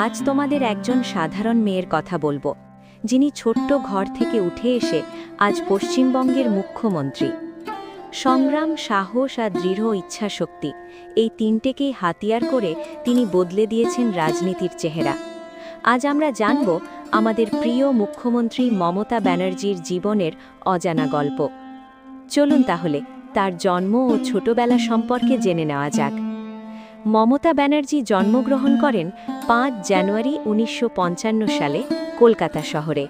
আজ তোমাদের একজন সাধারণ মেয়ের কথা বলবো, যিনি ছোট্ট ঘর থেকে উঠে এসে আজ পশ্চিমবঙ্গের মুখ্যমন্ত্রী। সংগ্রাম, সাহস আর দৃঢ় ইচ্ছাশক্তি, এই তিনটেকেই হাতিয়ার করে তিনি বদলে দিয়েছেন রাজনীতির চেহারা। আজ আমরা জানব আমাদের প্রিয় মুখ্যমন্ত্রী মমতা ব্যানার্জির জীবনের অজানা গল্প। চলুন তাহলে তার জন্ম ও ছোটবেলা সম্পর্কে জেনে নেওয়া যাক। মমতা ব্যানার্জি জন্মগ্রহণ করেন ৫ জানুয়ারি ১৯৫৫ সালে কলকাতা শহরে।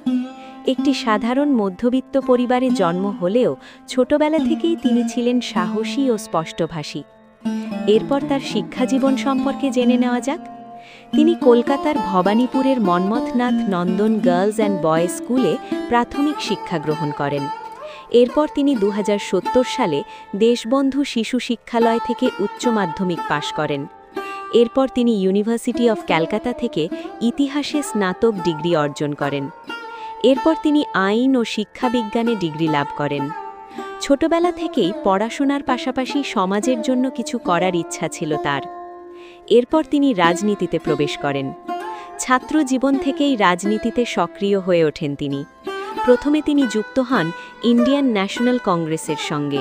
একটি সাধারণ মধ্যবিত্ত পরিবারে জন্ম হলেও ছোটবেলা থেকেই তিনি ছিলেন সাহসী ও স্পষ্টভাষী। এরপর তার শিক্ষাজীবন সম্পর্কে জেনে নেওয়া যাক। তিনি কলকাতার ভবানীপুরের মন্মথনাথ নন্দন গার্লস অ্যান্ড বয়েজ স্কুলে প্রাথমিক শিক্ষা গ্রহণ করেন। এরপর তিনি ২০৭০ সালে দেশবন্ধু শিশু শিক্ষালয় থেকে উচ্চ মাধ্যমিক পাশ করেন। এরপর তিনি ইউনিভার্সিটি অফ ক্যালকাতা থেকে ইতিহাসে স্নাতক ডিগ্রি অর্জন করেন। এরপর তিনি আইন ও শিক্ষাবিজ্ঞানে ডিগ্রি লাভ করেন। ছোটবেলা থেকেই পড়াশোনার পাশাপাশি সমাজের জন্য কিছু করার ইচ্ছা ছিল তার। এরপর তিনি রাজনীতিতে প্রবেশ করেন। ছাত্র জীবন থেকেই রাজনীতিতে সক্রিয় হয়ে ওঠেন তিনি। প্রথমে তিনি যুক্ত হন ইন্ডিয়ান ন্যাশনাল কংগ্রেসের সঙ্গে।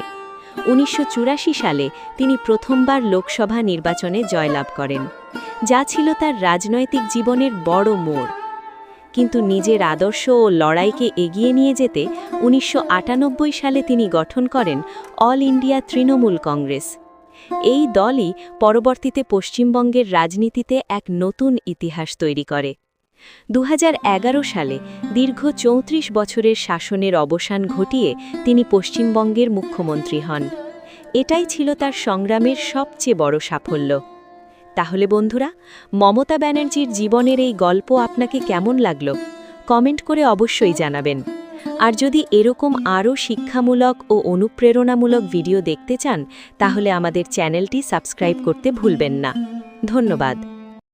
১৯৮৪ সালে তিনি প্রথমবার লোকসভা নির্বাচনে জয়লাভ করেন, যা ছিল তার রাজনৈতিক জীবনের বড় মোড়। কিন্তু নিজের আদর্শ ও লড়াইকে এগিয়ে নিয়ে যেতে ১৯৯৮ সালে তিনি গঠন করেন অল ইন্ডিয়া তৃণমূল কংগ্রেস। এই দলই পরবর্তীতে পশ্চিমবঙ্গের রাজনীতিতে এক নতুন ইতিহাস তৈরি করে। ২০১১ সালে দীর্ঘ ৩৪ বছরের শাসনের অবসান ঘটিয়ে তিনি পশ্চিমবঙ্গের মুখ্যমন্ত্রী হন। এটাই ছিল তার সংগ্রামের সবচেয়ে বড় সাফল্য। তাহলে বন্ধুরা, মমতা ব্যানার্জির জীবনের এই গল্প আপনাকে কেমন লাগলো? কমেন্ট করে অবশ্যই জানাবেন। আর যদি এরকম আরও শিক্ষামূলক ও অনুপ্রেরণামূলক ভিডিও দেখতে চান, তাহলে আমাদের চ্যানেলটি সাবস্ক্রাইব করতে ভুলবেন না। ধন্যবাদ।